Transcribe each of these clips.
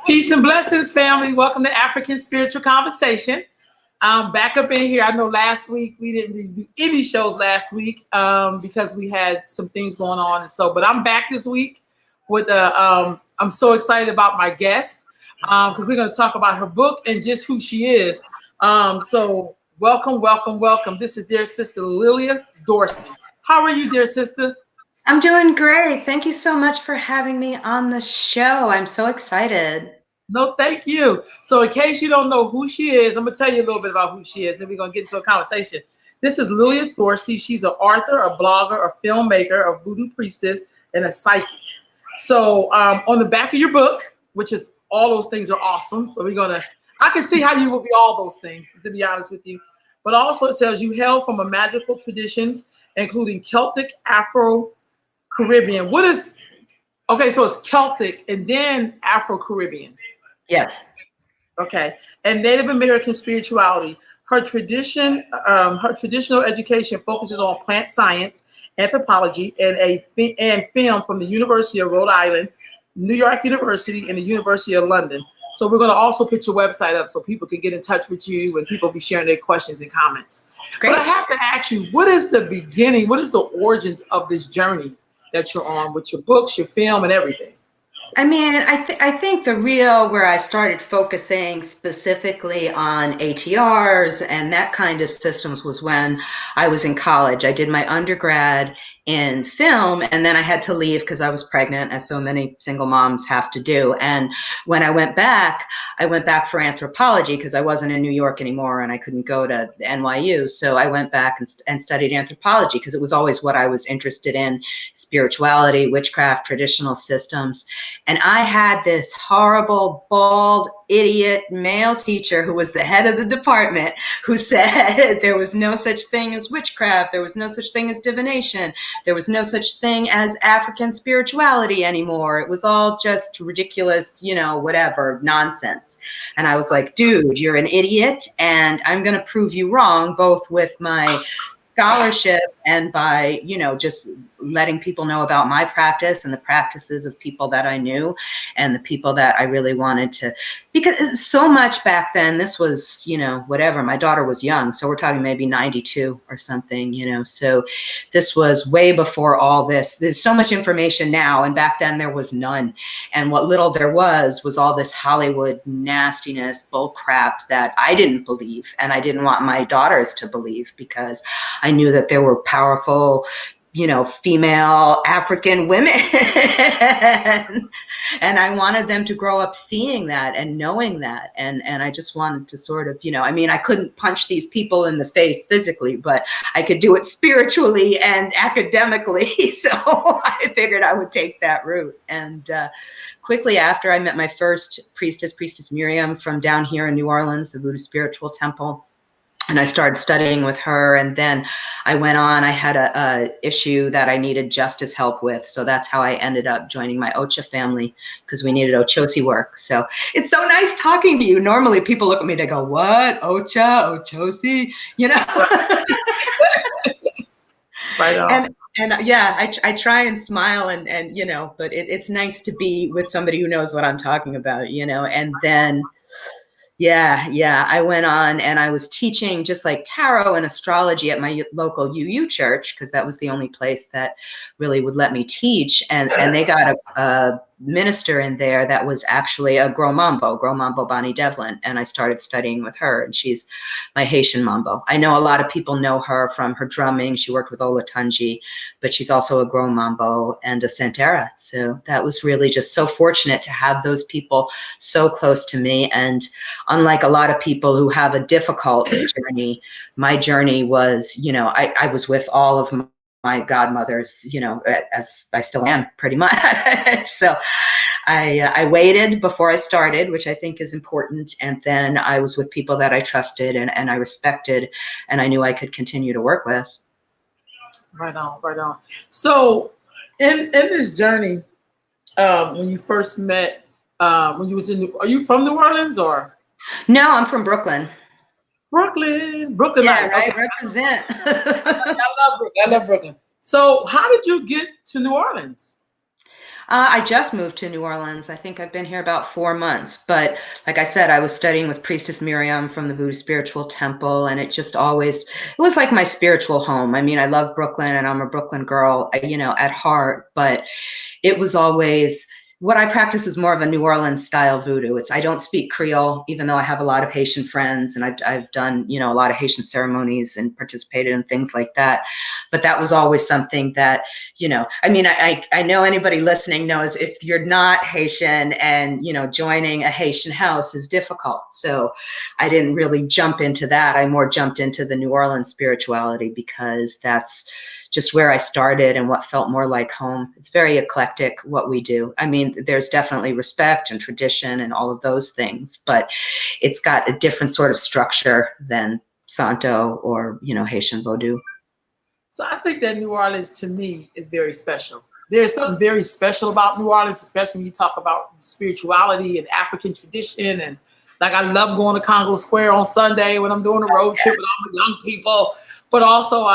Peace and blessings, family. Welcome to African Spiritual Conversation. I'm back up in here. I know last week we didn't really do any shows last week because we had some things going on. And so, but I'm back this week with I'm so excited about my guest because we're going to talk about her book and just who she is. So welcome, welcome, welcome. This is dear sister Lilia Dorsey. How are you, dear sister? I'm doing great. Thank you so much for having me on the show. I'm so excited. No, thank you. So in case you don't know who she is, I'm going to tell you a little bit about who she is. Then we're going to get into a conversation. This is Lilia Dorsey. She's an author, a blogger, a filmmaker, a voodoo priestess, and a psychic. So on the back of your book, which is all those things are awesome. So I can see how you will be all those things, to be honest with you. But also it says you hail from a magical traditions, including Celtic, Afro-Caribbean. So it's Celtic and then Afro-Caribbean. Yes. Okay. And Native American spirituality. Her traditional education focuses on plant science, anthropology, and film from the University of Rhode Island, New York University, and the University of London. So we're going to also put your website up so people can get in touch with you and people be sharing their questions and comments. Great. But I have to ask you, what is the beginning? What is the origins of this journey that you're on with your books, your film, and everything? I mean, I think the real where I started focusing specifically on ATRs and that kind of systems was when I was in college. I did my undergrad in film, and then I had to leave because I was pregnant, as so many single moms have to do. And when I went back for anthropology because I wasn't in New York anymore and I couldn't go to NYU. So I went back and studied anthropology because it was always what I was interested in: spirituality, witchcraft, traditional systems. And I had this horrible, bald, idiot male teacher who was the head of the department who said there was no such thing as witchcraft, there was no such thing as divination, there was no such thing as African spirituality anymore. It was all just ridiculous, whatever, nonsense. And I was like, dude, you're an idiot, and I'm going to prove you wrong, both with my scholarship and by, just letting people know about my practice and the practices of people that I knew and the people that I really wanted to, because so much back then, this was, whatever, my daughter was young. So we're talking maybe 92 or something, so this was way before all this. There's so much information now. And back then there was none. And what little there was all this Hollywood nastiness, bull crap that I didn't believe. And I didn't want my daughters to believe because I knew that there were powerful, female African women. And I wanted them to grow up seeing that and knowing that. And I just wanted to sort of, I couldn't punch these people in the face physically, but I could do it spiritually and academically. So I figured I would take that route. And quickly after, I met my first priestess Miriam from down here in New Orleans, the Voodoo Spiritual Temple. And I started studying with her, and then I went on. I had a issue that I needed justice help with, so that's how I ended up joining my Ocha family, because we needed Ochosi work. So it's so nice talking to you. Normally people look at me, they go, what? Ocha, Ochosi? Right on. And yeah, I try and smile and but it's nice to be with somebody who knows what I'm talking about, and then Yeah. I went on and I was teaching just like tarot and astrology at my local UU church, because that was the only place that really would let me teach. And they got a minister in there that was actually a Gros Mambo Bonnie Devlin. And I started studying with her, and she's my Haitian Mambo. I know a lot of people know her from her drumming. She worked with Ola Tunji, but she's also a Gros Mambo and a Santera. So that was really just so fortunate to have those people so close to me. And unlike a lot of people who have a difficult journey, my journey was, I was with all of my godmothers, as I still am pretty much. So I waited before I started, which I think is important. And then I was with people that I trusted and I respected, and I knew I could continue to work with. Right on. So in this journey, when you first met, when you was are you from New Orleans or? No, I'm from Brooklyn. Brooklyn. Yeah, right. Okay. Represent. I love Brooklyn. So how did you get to New Orleans? I just moved to New Orleans. I think I've been here about 4 months. But like I said, I was studying with Priestess Miriam from the Voodoo Spiritual Temple, and it was like my spiritual home. I mean, I love Brooklyn, and I'm a Brooklyn girl, at heart, but it was always what I practice is more of a New Orleans style voodoo. I don't speak Creole, even though I have a lot of Haitian friends, and I've done, a lot of Haitian ceremonies and participated in things like that. But that was always something that, I know anybody listening knows if you're not Haitian and, joining a Haitian house is difficult. So I didn't really jump into that. I more jumped into the New Orleans spirituality because that's just where I started and what felt more like home. It's very eclectic what we do. I mean, there's definitely respect and tradition and all of those things, but it's got a different sort of structure than Santo or, Haitian Vodou. So I think that New Orleans to me is very special. There's something very special about New Orleans, especially when you talk about spirituality and African tradition. And like, I love going to Congo Square on Sunday when I'm doing a road trip with all the young people. But also,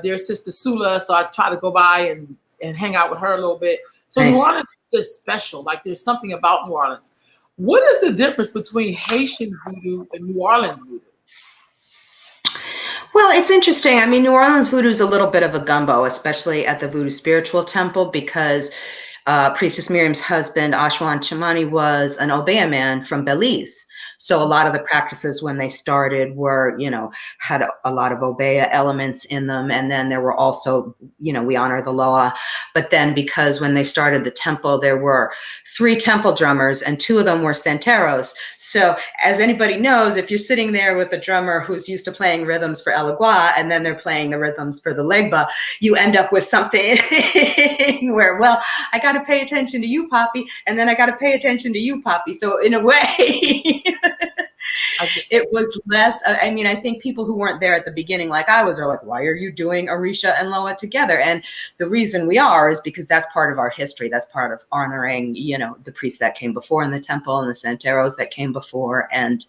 there's Sister Sula, so I try to go by and hang out with her a little bit. So nice. New Orleans is special. Like, there's something about New Orleans. What is the difference between Haitian voodoo and New Orleans voodoo? Well, it's interesting. I mean, New Orleans voodoo is a little bit of a gumbo, especially at the Voodoo Spiritual Temple, because Priestess Miriam's husband, Ashwan Chamani, was an Obeah man from Belize. So a lot of the practices when they started were, had a lot of Obeah elements in them. And then there were also, we honor the Loa. But then because when they started the temple, there were 3 temple drummers and 2 of them were Santeros. So as anybody knows, if you're sitting there with a drummer who's used to playing rhythms for Elegua and then they're playing the rhythms for the Legba, you end up with something where, well, I got to pay attention to you, Poppy, and then I got to pay attention to you, Poppy. So in a way, it was less, I think people who weren't there at the beginning, like I was, are like, why are you doing Orisha and Loa together? And the reason we are is because that's part of our history. That's part of honoring, the priests that came before in the temple and the Santeros that came before, and,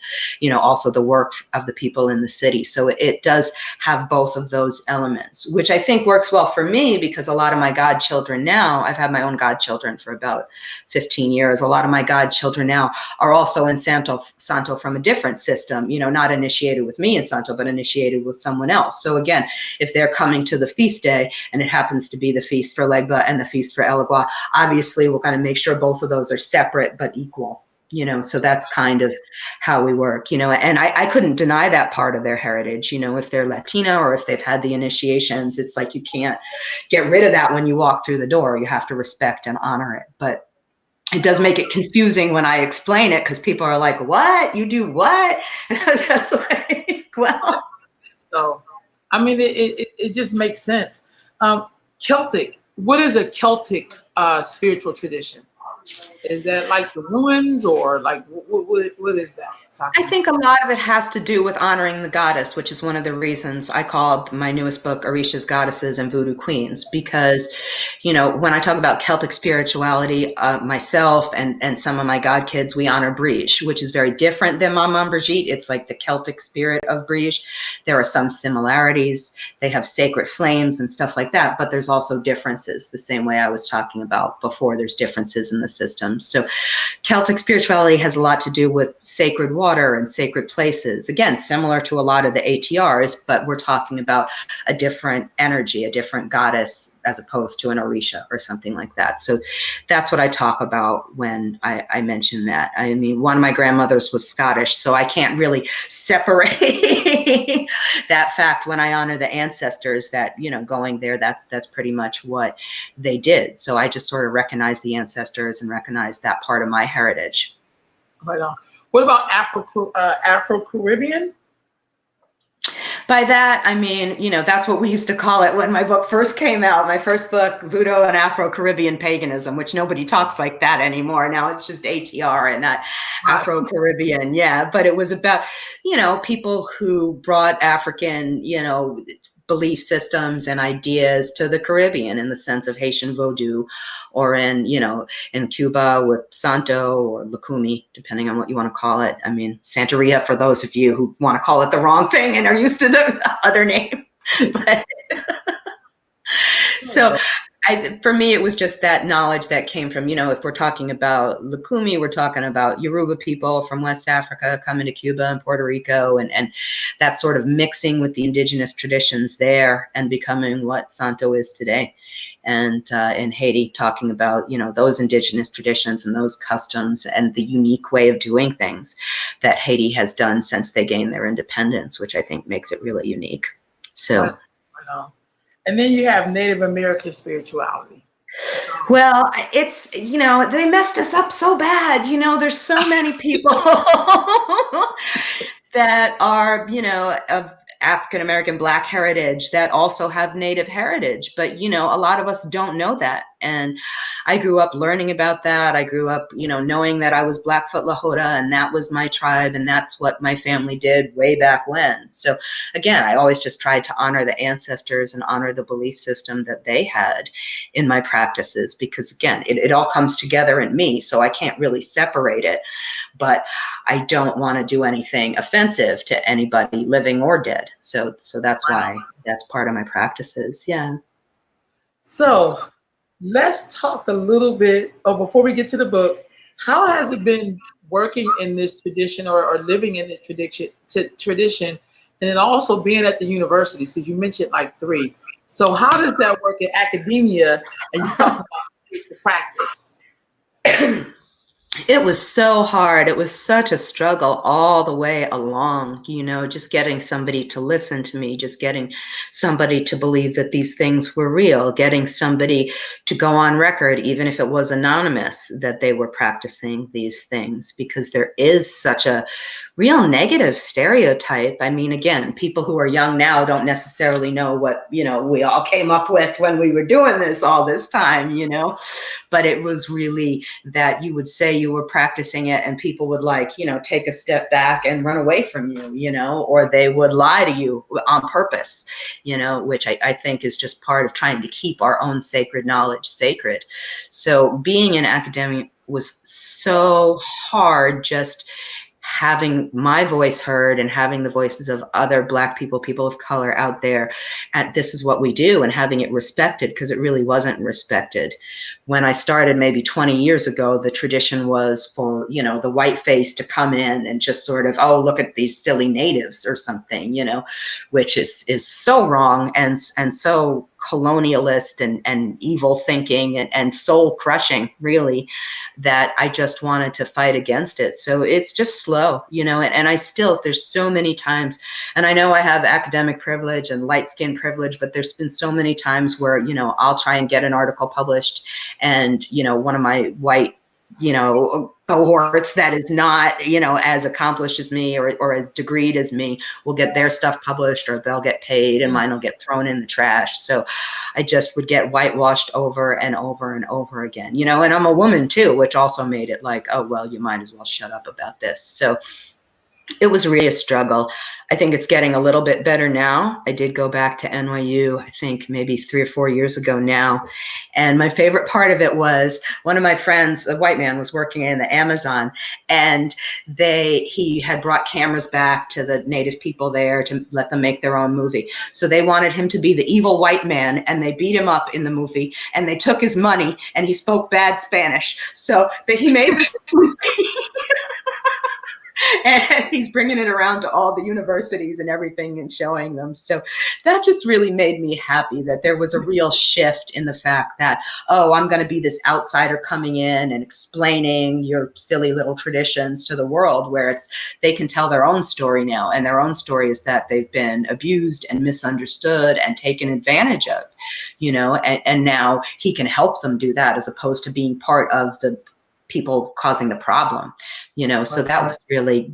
also the work of the people in the city. So it does have both of those elements, which I think works well for me because a lot of my godchildren now, I've had my own godchildren for about 15 years. A lot of my godchildren now are also in Santo from a different system, not initiated with me in Santo, but initiated with someone else. So again, if they're coming to the feast day and it happens to be the feast for Legba and the feast for Elegua, obviously we're going to make sure both of those are separate but equal, so that's kind of how we work, and I couldn't deny that part of their heritage, if they're Latina or if they've had the initiations, it's like you can't get rid of that when you walk through the door. You have to respect and honor it. But it does make it confusing when I explain it because people are like, what? You do what? And I'm just like, well. So, it just makes sense. Celtic, what is a Celtic spiritual tradition? Is that like the ruins or like what is that? I think a lot of it has to do with honoring the goddess, which is one of the reasons I called my newest book Orisha's Goddesses and Voodoo Queens, because, when I talk about Celtic spirituality, myself and some of my god kids, we honor Briege, which is very different than Maman Brigitte. It's like the Celtic spirit of Briege. There are some similarities. They have sacred flames and stuff like that, but there's also differences, the same way I was talking about before. There's differences in the systems. So Celtic spirituality has a lot to do with sacred water and sacred places. Again, similar to a lot of the ATRs, but we're talking about a different energy, a different goddess, as opposed to an Orisha or something like that. So that's what I talk about when I mention that. I mean, one of my grandmothers was Scottish, so I can't really separate that fact when I honor the ancestors, that, you know, going there, that's pretty much what they did. So I just sort of recognize the ancestors and recognize that part of my heritage. Right on. What about Afro-Caribbean? By that, I mean, you know, that's what we used to call it when my book first came out. My first book, Voodoo and Afro-Caribbean Paganism, which nobody talks like that anymore. Now it's just ATR and not Afro-Caribbean. Yeah, but it was about, you know, people who brought African, you know, belief systems and ideas to the Caribbean in the sense of Haitian Vodou, or in, you know, in Cuba with Santo or Lukumi, depending on what you want to call it. I mean, Santeria for those of you who want to call it the wrong thing and are used to the other name. But so for me, it was just that knowledge that came from, you know, if we're talking about Lukumi, we're talking about Yoruba people from West Africa coming to Cuba and Puerto Rico, and that sort of mixing with the indigenous traditions there and becoming what Santo is today. And in Haiti, talking about, you know, those indigenous traditions and those customs and the unique way of doing things that Haiti has done since they gained their independence, which I think makes it really unique. So. And then you have Native American spirituality. Well, it's, you know, they messed us up so bad. You know, there's so many people that are, you know, of African American Black heritage that also have Native heritage. But, you know, a lot of us don't know that. And I grew up learning about that. I grew up, you know, knowing that I was Blackfoot Lakota and that was my tribe and that's what my family did way back when. So again, I always just tried to honor the ancestors and honor the belief system that they had in my practices, because again, it all comes together in me. So I can't really separate it. But I don't want to do anything offensive to anybody living or dead. So that's why that's part of my practices. Yeah. So let's talk a little bit, before we get to the book, how has it been working in this tradition or living in this tradition, and then also being at the universities, because you mentioned like 3. So how does that work in academia, and you talk about the practice? It was so hard. It was such a struggle all the way along, you know, just getting somebody to listen to me, just getting somebody to believe that these things were real, getting somebody to go on record, even if it was anonymous, that they were practicing these things, because there is such a real negative stereotype. I mean, again, people who are young now don't necessarily know what, you know, we all came up with when we were doing this all this time, you know, but it was really that you would say you were practicing it and people would, like, you know, take a step back and run away from you, you know, or they would lie to you on purpose, you know, which I think is just part of trying to keep our own sacred knowledge sacred. So being an academic was so hard, just having my voice heard and having the voices of other Black people, people of color out there, and this is what we do, and having it respected, because it really wasn't respected. When I started maybe 20 years ago, the tradition was for, you know, the white face to come in and just sort of, oh, look at these silly natives or something, you know, which is so wrong and so colonialist and evil thinking and soul crushing, really, that I just wanted to fight against it. So it's just slow, you know, and I still, there's so many times, and I know I have academic privilege and light skin privilege, but there's been so many times where, you know, I'll try and get an article published and, you know, one of my white, you know, cohorts that is not, you know, as accomplished as me or as degreed as me will get their stuff published, or they'll get paid and mine will get thrown in the trash. So I just would get whitewashed over and over and over again, you know, and I'm a woman too, which also made it like, oh, well, you might as well shut up about this. So It was really a struggle. I think it's getting a little bit better now. I did go back to NYU, I think maybe 3 or 4 years ago now. And my favorite part of it was one of my friends, a white man, was working in the Amazon, and he had brought cameras back to the native people there to let them make their own movie. So they wanted him to be the evil white man, and they beat him up in the movie, and they took his money, and he spoke bad Spanish. So he made this movie. And he's bringing it around to all the universities and everything and showing them. So that just really made me happy that there was a real shift in the fact that, oh, I'm going to be this outsider coming in and explaining your silly little traditions to the world, where they can tell their own story now. And their own story is that they've been abused and misunderstood and taken advantage of, and now he can help them do that, as opposed to being part of the people causing the problem, so that was really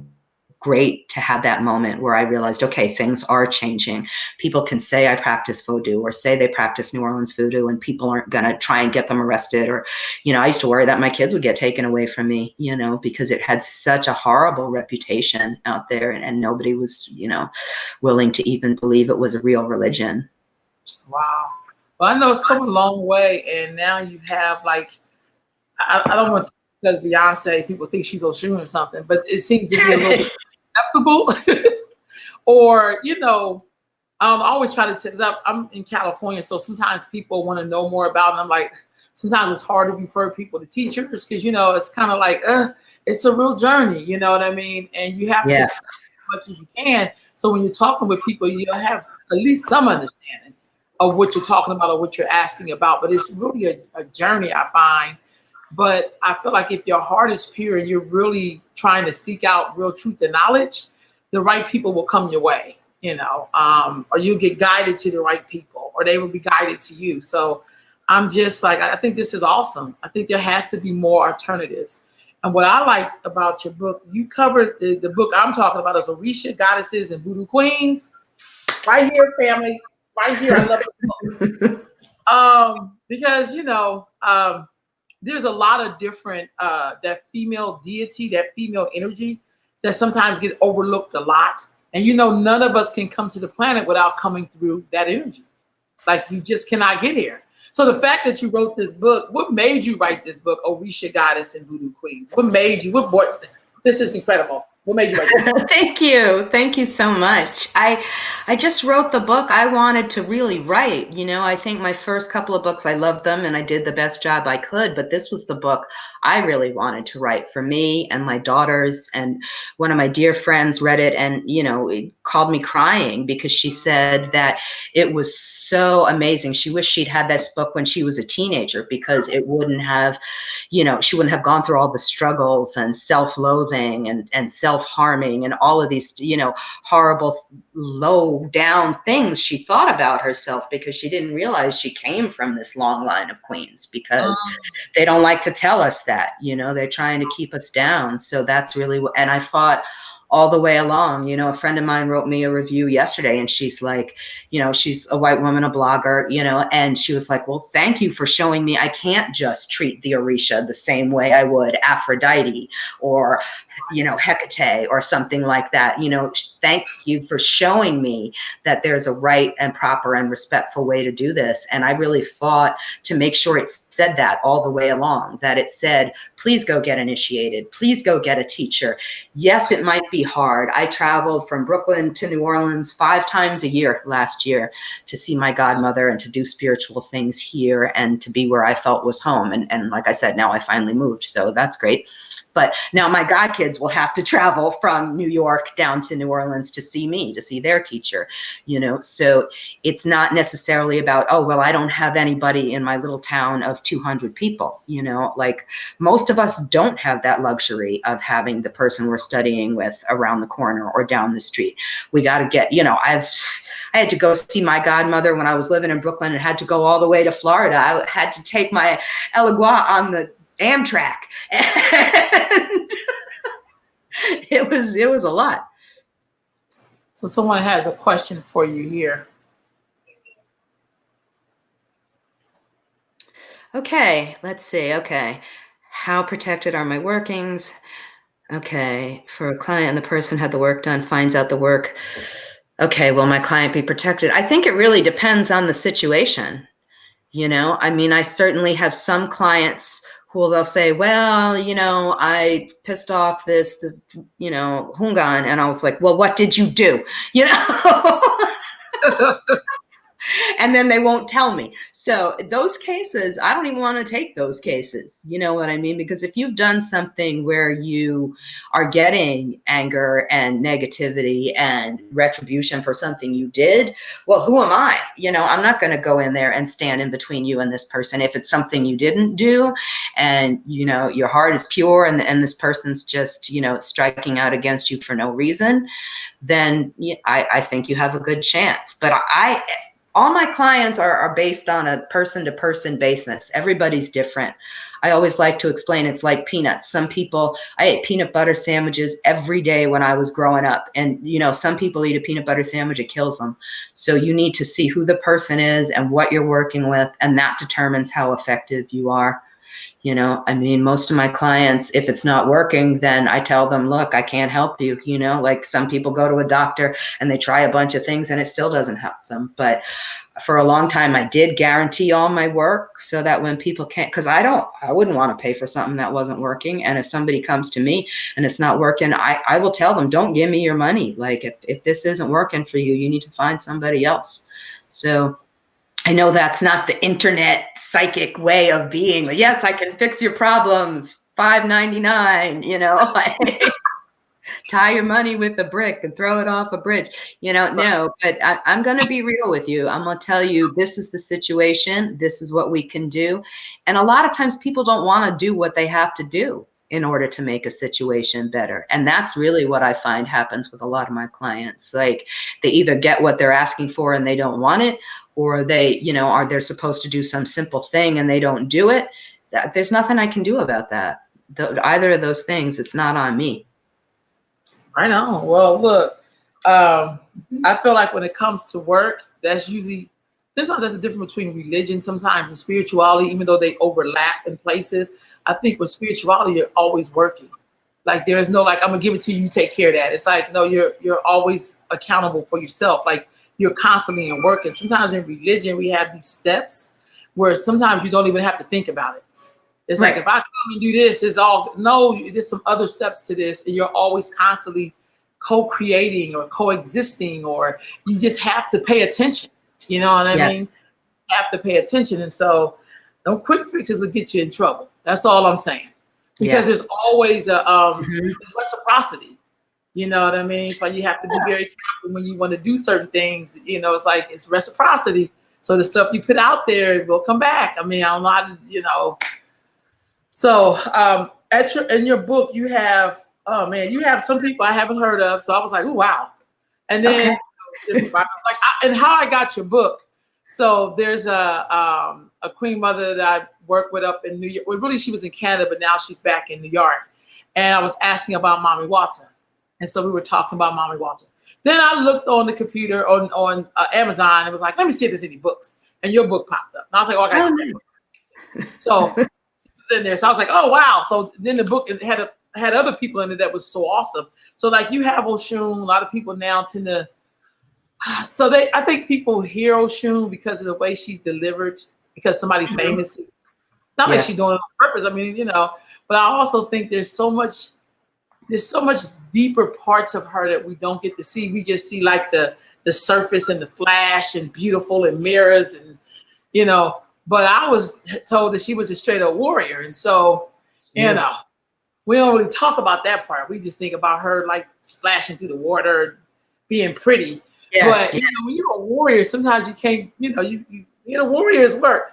great to have that moment where I realized, okay, things are changing. People can say I practice voodoo or say they practice New Orleans voodoo, and people aren't going to try and get them arrested. Or, I used to worry that my kids would get taken away from me, because it had such a horrible reputation out there, and nobody was, willing to even believe it was a real religion. Wow. Well, I know it's come a long way, and now you have I don't want, because Beyonce, people think she's Oshun or something, but it seems to be a little bit acceptable. Or, I always try to tell, I'm in California, so sometimes people want to know more about it. And I'm like, sometimes it's hard to refer people to teachers because, it's kind of like, it's a real journey, you know what I mean? And you have to as much as you can. So when you're talking with people, you'll have at least some understanding of what you're talking about or what you're asking about. But it's really a journey, I find. But I feel like if your heart is pure and you're really trying to seek out real truth and knowledge, the right people will come your way, or you'll get guided to the right people, or they will be guided to you. So I'm just like, I think this is awesome. I think there has to be more alternatives. And what I like about your book, you covered the book I'm talking about is Orisha, Goddesses, and Voodoo Queens. Right here, family. Right here. I love the book. Because, there's a lot of different that female deity, that female energy that sometimes get overlooked a lot. And none of us can come to the planet without coming through that energy. Like, you just cannot get here. So the fact that you wrote this book, what made you write this book, Orisha, Goddess, and Voodoo Queens? What made you? This is incredible. What made you write this book? Thank you so much. I just wrote the book I wanted to really write. I think my first couple of books, I loved them and I did the best job I could, but this was the book I really wanted to write for me and my daughters. And one of my dear friends read it and, it called me crying because she said that it was so amazing. She wished she'd had this book when she was a teenager, because it wouldn't have, she wouldn't have gone through all the struggles and self-loathing and self-harming and all of these, horrible, low down things she thought about herself, because she didn't realize she came from this long line of queens, because they don't like to tell us that, they're trying to keep us down. So that's really what, and I fought all the way along. A friend of mine wrote me a review yesterday, and she's like, she's a white woman, a blogger, and she was like, well, thank you for showing me I can't just treat the Orisha the same way I would Aphrodite or, Hecate or something like that. Thank you for showing me that there's a right and proper and respectful way to do this. And I really fought to make sure it said that all the way along, that it said, please go get initiated. Please go get a teacher. Yes, it might be hard. I traveled from Brooklyn to New Orleans 5 times a year last year to see my godmother and to do spiritual things here and to be where I felt was home. And like I said, now I finally moved, so that's great. But now my godkids will have to travel from New York down to New Orleans to see me, to see their teacher, So it's not necessarily about, oh, well, I don't have anybody in my little town of 200 people, like most of us don't have that luxury of having the person we're studying with around the corner or down the street. We got to get, I had to go see my godmother when I was living in Brooklyn and had to go all the way to Florida. I had to take my Elegua on the Amtrak, and it was a lot. So someone has a question for you here. Okay, let's see. Okay, how protected are my workings? Okay, for a client and the person had the work done, finds out the work. Okay, will my client be protected? I think it really depends on the situation. You know, I mean, I certainly have some clients who they'll say, well, you know, I pissed off you know, Hungan. And I was like, well, what did you do? You know? And then they won't tell me. So those cases, I don't even want to take those cases. You know what I mean? Because if you've done something where you are getting anger and negativity and retribution for something you did, well, who am I? You know, I'm not going to go in there and stand in between you and this person. If it's something you didn't do and, you know, your heart is pure and this person's just, you know, striking out against you for no reason, then I think you have a good chance. But all my clients are based on a person-to-person basis. Everybody's different. I always like to explain it's like peanuts. Some people, I ate peanut butter sandwiches every day when I was growing up. And, you know, some people eat a peanut butter sandwich, it kills them. So you need to see who the person is and what you're working with, and that determines how effective you are. You know, I mean, most of my clients, if it's not working, then I tell them, look, I can't help you. You know, like some people go to a doctor and they try a bunch of things and it still doesn't help them. But for a long time, I did guarantee all my work so that when people can't, because I wouldn't want to pay for something that wasn't working. And if somebody comes to me and it's not working, I will tell them, don't give me your money. Like if this isn't working for you, you need to find somebody else. So I know that's not the internet psychic way of being. Yes, I can fix your problems. $5.99, you know, like, tie your money with a brick and throw it off a bridge. You know, no, but I'm going to be real with you. I'm going to tell you, this is the situation. This is what we can do. And a lot of times people don't want to do what they have to do in order to make a situation better. And that's really what I find happens with a lot of my clients. Like they either get what they're asking for and they don't want it, or they, you know, they're supposed to do some simple thing and they don't do it. There's nothing I can do about that. Either of those things, it's not on me. Right on. Well, look, I feel like when it comes to work, that's usually, there's a difference between religion sometimes and spirituality, even though they overlap in places. I think with spirituality, you're always working. Like there is no like, I'm gonna give it to you, you take care of that. It's like, no, you're always accountable for yourself. Like you're constantly in working. Sometimes in religion, we have these steps where sometimes you don't even have to think about it. It's right. Like if I come and do this, it's all no. There's some other steps to this, and you're always constantly co-creating or coexisting, or you just have to pay attention. You know what I mean? You have to pay attention, and so them quick fixes will get you in trouble. That's all I'm saying. Because there's always a reciprocity. You know what I mean? So you have to be very careful when you want to do certain things. You know, it's like it's reciprocity. So the stuff you put out there will come back. I mean, I'm not, you know. So in your book, you have, oh man, you have some people I haven't heard of. So I was like, oh, wow. And then and how I got your book. So there's a Queen Mother that I worked with up in New York. Well, really, she was in Canada, but now she's back in New York. And I was asking about Mommy Walter. And so we were talking about Mommy Walter. Then I looked on the computer on Amazon and was like, let me see if there's any books. And your book popped up. And I was like, oh, I got that book. So in there. So I was like, oh, wow. So then the book had other people in it that was so awesome. So like you have Oshun, a lot of people now tend to, so I think people hear Oshun because of the way she's delivered, because somebody famous is, not like she's doing it on purpose. I mean, you know, but I also think there's so much deeper parts of her that we don't get to see. We just see like the surface and the flash and beautiful and mirrors and, you know, but I was told that she was a straight up warrior. And so, you know, we don't really talk about that part. We just think about her like splashing through the water, being pretty. Yes, but, you know, when you're a warrior, sometimes you can't, you know, you know, warriors work.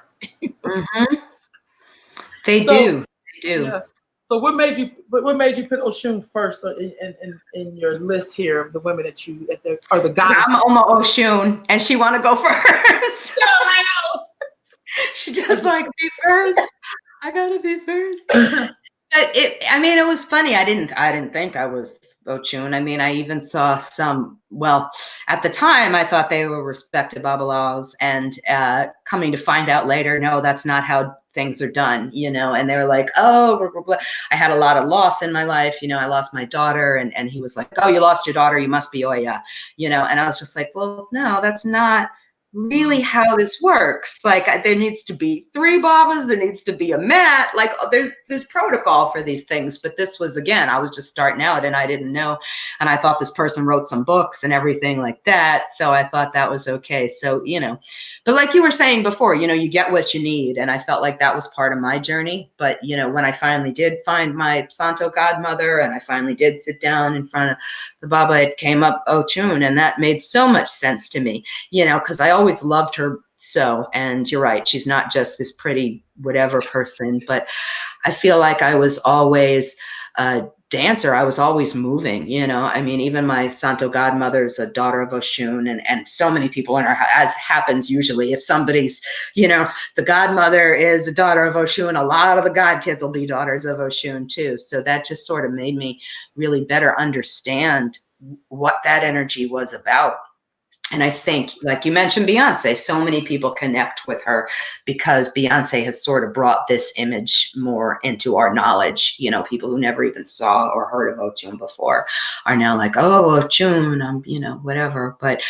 They do. Yeah. So what made you put Oshun first in your list here of the women that you, or the goddess? I'm Oma Oshun, and she want to go first. No, I know. She just like be first. I gotta be first. But it was funny. I didn't think I was Oshun. I mean, I even saw some, well, at the time I thought they were respected Babalaos, and coming to find out later, no, that's not how things are done, you know, and they were like, oh, blah, blah, blah. I had a lot of loss in my life. You know, I lost my daughter, and he was like, oh, you lost your daughter, you must be Oya, you know, and I was just like, well, no, that's not really how this works. Like there needs to be 3 babas, there needs to be a mat, like there's protocol for these things. But this was, again, I was just starting out and I didn't know, and I thought this person wrote some books and everything like that, so I thought that was okay. So, you know, but like you were saying before, you know, you get what you need, and I felt like that was part of my journey. But you know, when I finally did find my Santo godmother and I finally did sit down in front of the Baba, it came up Ochun, and that made so much sense to me, you know, because I always loved her so. And you're right, she's not just this pretty whatever person, but I feel like I was always a dancer. I was always moving, you know. I mean, even my Santo godmother is a daughter of Oshun, and so many people in her, as happens usually, if somebody's, you know, the godmother is a daughter of Oshun, a lot of the god kids will be daughters of Oshun too. So that just sort of made me really better understand what that energy was about. And I think, like you mentioned, Beyonce, so many people connect with her because Beyonce has sort of brought this image more into our knowledge. You know, people who never even saw or heard of Ochun before are now like, oh, Ochun, you know, whatever. But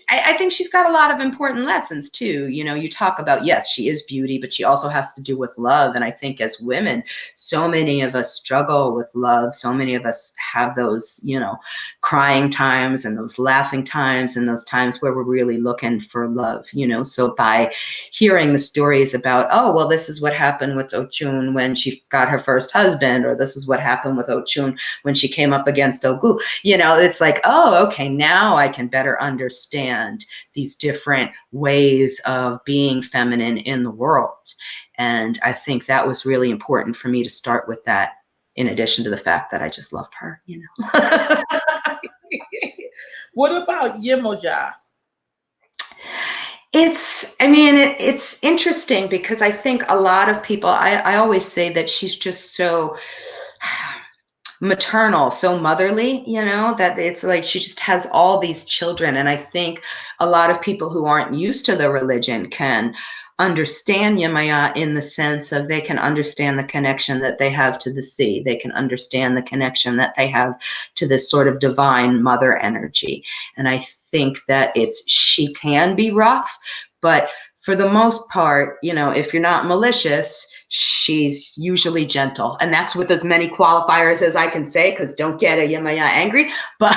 I think she's got a lot of important lessons too. You know, you talk about, yes, she is beauty, but she also has to do with love. And I think as women, so many of us struggle with love. So many of us have those, you know, crying times and those laughing times and those times where we're really looking for love, you know. So by hearing the stories about, oh, well, this is what happened with Ochun when she got her first husband, or this is what happened with Ochun when she came up against Ogu, you know, it's like, oh, okay, now I can better understand these different ways of being feminine in the world. And I think that was really important for me to start with that, in addition to the fact that I just love her, you know. What about Yemoja? It's interesting because I think a lot of people, I always say that she's just so maternal, so motherly, you know, that it's like she just has all these children. And I think a lot of people who aren't used to the religion can understand Yemaya in the sense of they can understand the connection that they have to the sea. They can understand the connection that they have to this sort of divine mother energy. And I think that she can be rough, but for the most part, you know, if you're not malicious, she's usually gentle. And that's with as many qualifiers as I can say, because don't get a Yemaya angry. But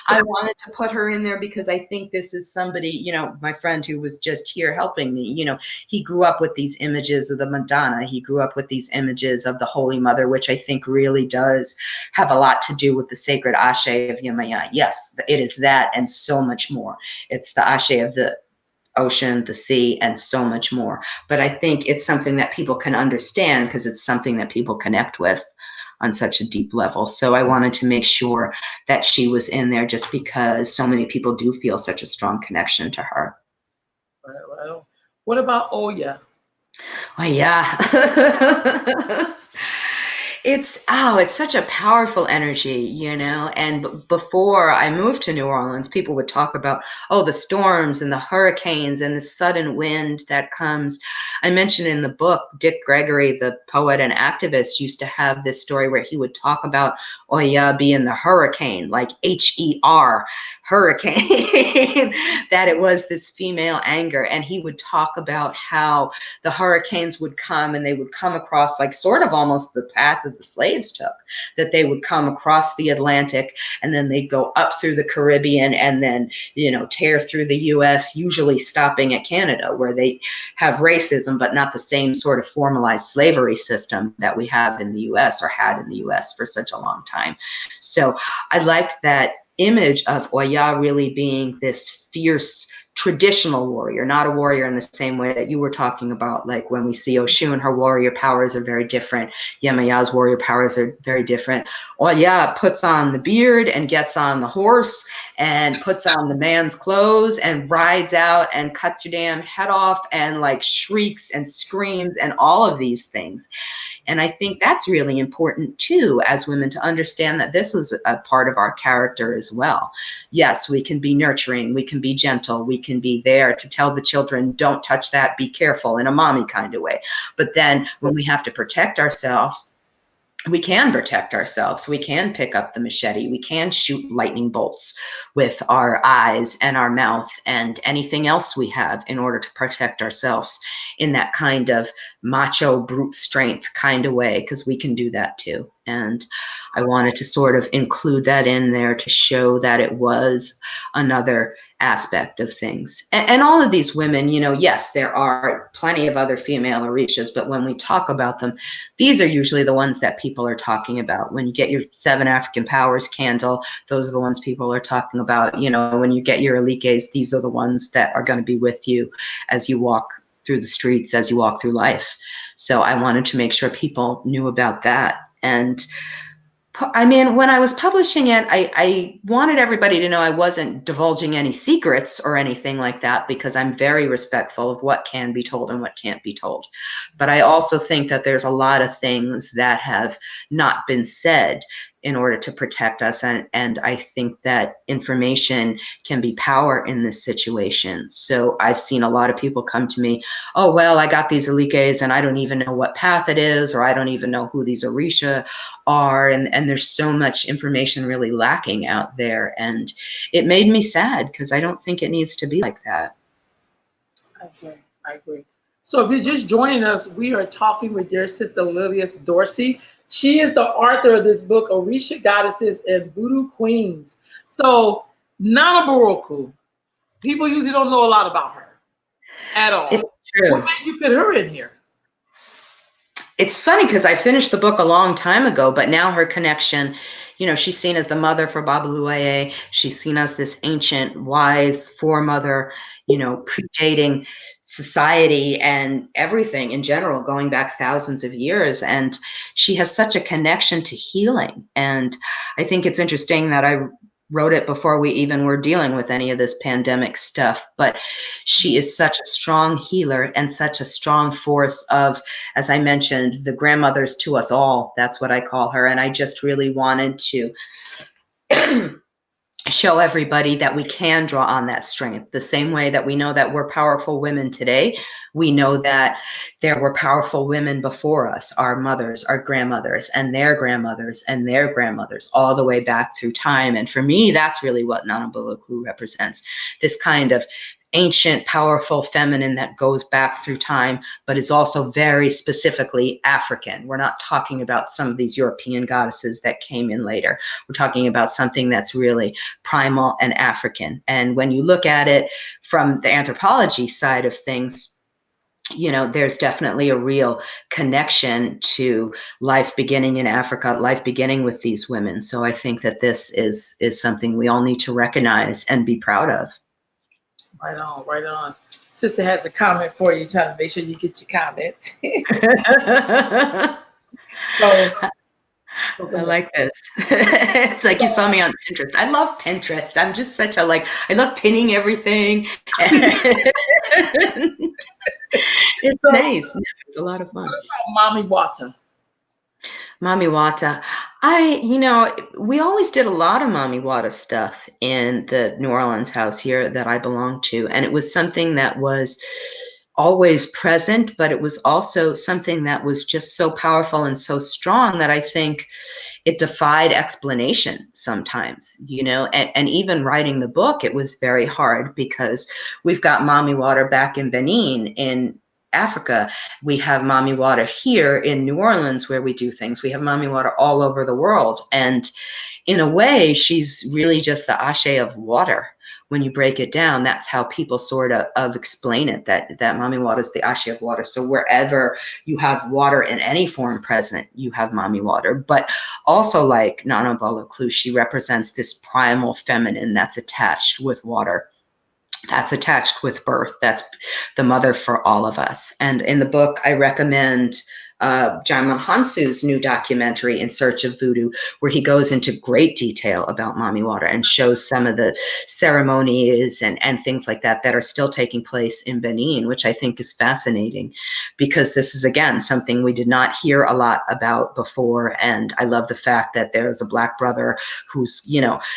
I wanted to put her in there because I think this is somebody, you know, my friend who was just here helping me, you know, he grew up with these images of the Madonna. He grew up with these images of the Holy Mother, which I think really does have a lot to do with the sacred Ashe of Yemaya. Yes, it is that and so much more. It's the Ashe of the ocean, the sea, and so much more. But I think it's something that people can understand because it's something that people connect with on such a deep level. So I wanted to make sure that she was in there just because so many people do feel such a strong connection to her. Right. What about Oya? Oh, yeah. It's such a powerful energy, you know. And before I moved to New Orleans, people would talk about, oh, the storms and the hurricanes and the sudden wind that comes. I mentioned in the book, Dick Gregory, the poet and activist, used to have this story where he would talk about Oya being the hurricane, like H-E-R, hurricane, that it was this female anger. And he would talk about how the hurricanes would come and they would come across like sort of almost the path that the slaves took, that they would come across the Atlantic and then they'd go up through the Caribbean and then, you know, tear through the US, usually stopping at Canada where they have racism, but not the same sort of formalized slavery system that we have in the US or had in the US for such a long time. So I liked that image of Oya really being this fierce traditional warrior, not a warrior in the same way that you were talking about. Like when we see Oshun, her warrior powers are very different. Yemaya's warrior powers are very different. Oya puts on the beard and gets on the horse and puts on the man's clothes and rides out and cuts your damn head off and like shrieks and screams and all of these things. And I think that's really important too, as women, to understand that this is a part of our character as well. Yes, we can be nurturing, we can be gentle, we can be there to tell the children, don't touch that, be careful, in a mommy kind of way. But then when we have to protect ourselves, we can protect ourselves. We can pick up the machete. We can shoot lightning bolts with our eyes and our mouth and anything else we have in order to protect ourselves in that kind of macho brute strength kind of way, because we can do that too. And I wanted to sort of include that in there to show that it was another aspect of things. And all of these women, you know, yes, there are plenty of other female Orishas, but when we talk about them, these are usually the ones that people are talking about. When you get your 7 African Powers candle, those are the ones people are talking about. You know, when you get your Alikes, these are the ones that are going to be with you as you walk through the streets, as you walk through life. So I wanted to make sure people knew about that. And I mean, when I was publishing it, I wanted everybody to know I wasn't divulging any secrets or anything like that, because I'm very respectful of what can be told and what can't be told. But I also think that there's a lot of things that have not been said in order to protect us. And I think that information can be power in this situation. So I've seen a lot of people come to me, oh, well, I got these Alikes and I don't even know what path it is, or I don't even know who these Orisha are. And there's so much information really lacking out there. And it made me sad, because I don't think it needs to be like that. I agree. So if you're just joining us, we are talking with dear sister Lilith Dorsey. She is the author of this book, Orisha Goddesses and Voodoo Queens. So Nana Baroku, people usually don't know a lot about her at all. It's true. What made you put her in here? It's funny, because I finished the book a long time ago, but now her connection, you know, she's seen as the mother for Babaluaye. She's seen as this ancient, wise foremother, you know, predating society and everything in general, going back thousands of years. And she has such a connection to healing. And I think it's interesting that I wrote it before we even were dealing with any of this pandemic stuff, but she is such a strong healer and such a strong force of, as I mentioned, the grandmothers to us all. That's what I call her. And I just really wanted to show everybody that we can draw on that strength. The same way that we know that we're powerful women today, we know that there were powerful women before us, our mothers, our grandmothers, and their grandmothers, and their grandmothers, all the way back through time. And for me, that's really what Nana Buluklu represents, this kind of ancient, powerful feminine that goes back through time, but is also very specifically African. We're not talking about some of these European goddesses that came in later. We're talking about something that's really primal and African. And when you look at it from the anthropology side of things, you know, there's definitely a real connection to life beginning in Africa, life beginning with these women. So I think that this is something we all need to recognize and be proud of. Right on, right on. Sister has a comment for you, trying to make sure you get your comments. So I like this. It's like you saw me on Pinterest. I love Pinterest. I'm just such a, like, I love pinning everything. It's nice. It's a lot of fun. What about Mami Wata? Mami Wata. You know, we always did a lot of Mami Wata stuff in the New Orleans house here that I belong to. And it was something that was always present, but it was also something that was just so powerful and so strong that I think it defied explanation sometimes, you know, and even writing the book, it was very hard, because we've got Mami Wata back in Benin, in Africa. We have Mami Wata here in New Orleans, where we do things. We have Mami Wata all over the world. And in a way, she's really just the Ashe of water. When you break it down, that's how people sort of explain it, that Mami Wata is the Ashe of water. So wherever you have water in any form present, you have Mami Wata. But also, like Nana Buluklu, she represents this primal feminine that's attached with water, that's attached with birth. That's the mother for all of us. And in the book, I recommend Jaimon Hansu's new documentary, In Search of Voodoo, where he goes into great detail about Mami Water and shows some of the ceremonies and things like that are still taking place in Benin, which I think is fascinating, because this is, again, something we did not hear a lot about before. And I love the fact that there's a Black brother who's,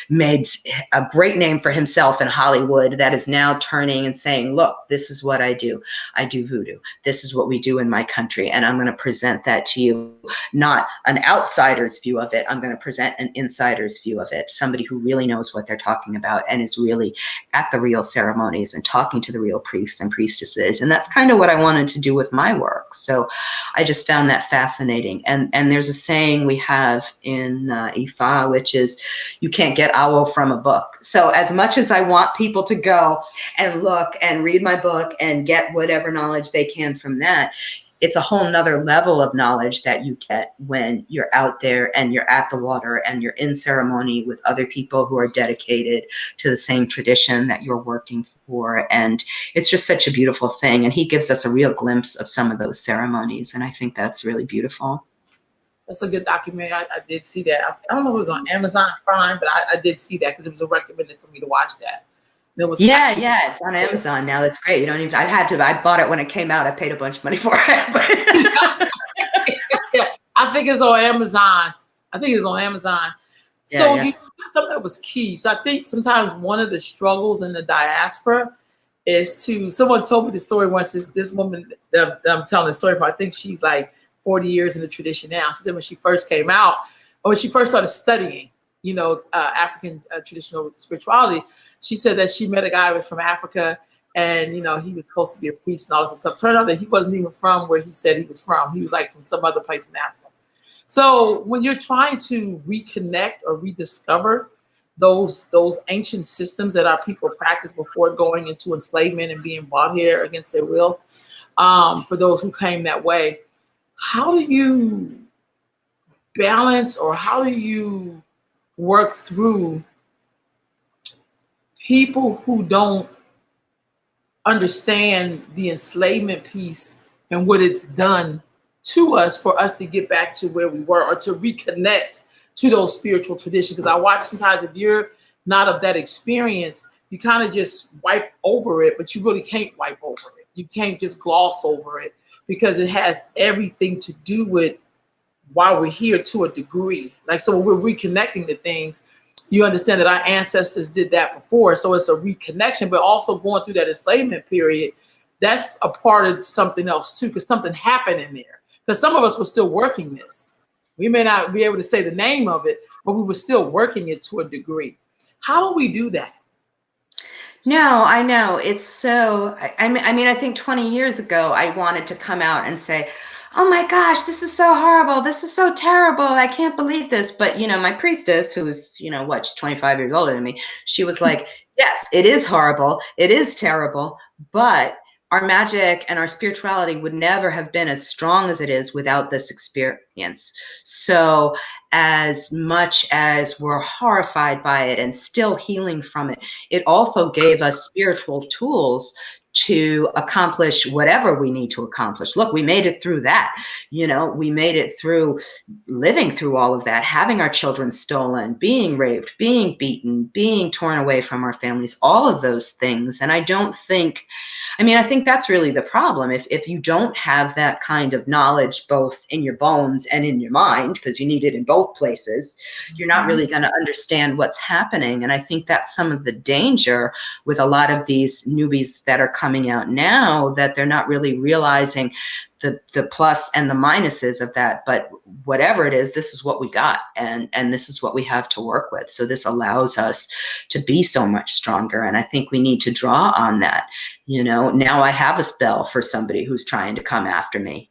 made a great name for himself in Hollywood that is now turning and saying, look, this is what I do. I do voodoo. This is what we do in my country. And I'm going to present that to you, not an outsider's view of it. I'm going to present an insider's view of it. Somebody who really knows what they're talking about and is really at the real ceremonies and talking to the real priests and priestesses. And that's kind of what I wanted to do with my work. So I just found that fascinating. And there's a saying we have in Ifa, which is, you can't get awo from a book. So as much as I want people to go and look and read my book and get whatever knowledge they can from that, it's a whole nother level of knowledge that you get when you're out there and you're at the water and you're in ceremony with other people who are dedicated to the same tradition that you're working for. And it's just such a beautiful thing. And he gives us a real glimpse of some of those ceremonies. And I think that's really beautiful. That's a good documentary. I did see that. I don't know if it was on Amazon Prime, but I did see that because it was recommended for me to watch that. Yeah, it's on Amazon now. That's great. You don't even, I bought it when it came out. I paid a bunch of money for it. But I think it's on Amazon. So you something that was key. So I think sometimes one of the struggles in the diaspora is someone told me the story once, this woman that I'm telling the story for, I think she's like 40 years in the tradition now. She said when she first came out, or when she first started studying, African traditional spirituality, she said that she met a guy who was from Africa, and he was supposed to be a priest and all this stuff. Turned out that he wasn't even from where he said he was from. He was like from some other place in Africa. So when you're trying to reconnect or rediscover those ancient systems that our people practiced before going into enslavement and being brought here against their will, for those who came that way, how do you balance, or how do you work through people who don't understand the enslavement piece and what it's done to us for us to get back to where we were, or to reconnect to those spiritual traditions? Because I watch sometimes, if you're not of that experience, you kind of just wipe over it, but you really can't wipe over it. You can't just gloss over it, because it has everything to do with why we're here to a degree. Like, so when we're reconnecting to things, you understand that our ancestors did that before. So it's a reconnection, but also going through that enslavement period, that's a part of something else too, because something happened in there. Because some of us were still working this. We may not be able to say the name of it, but we were still working it to a degree. How do we do that? No, I know. It's so, I mean, I think 20 years ago, I wanted to come out and say, oh my gosh, this is so horrible. This is so terrible. I can't believe this. But, my priestess, who's, she's 25 years older than me, she was like, yes, it is horrible. It is terrible. But our magic and our spirituality would never have been as strong as it is without this experience. So as much as we're horrified by it and still healing from it, it also gave us spiritual tools to accomplish whatever we need to accomplish. Look, we made it through that. We made it through living through all of that, having our children stolen, being raped, being beaten, being torn away from our families, all of those things. And I think that's really the problem. If you don't have that kind of knowledge, both in your bones and in your mind, because you need it in both places, you're not really going to understand what's happening. And I think that's some of the danger with a lot of these newbies that are coming out now, that they're not really realizing the plus and the minuses of that. But whatever it is, this is what we got, and this is what we have to work with. So this allows us to be so much stronger. And I think we need to draw on that. Now I have a spell for somebody who's trying to come after me,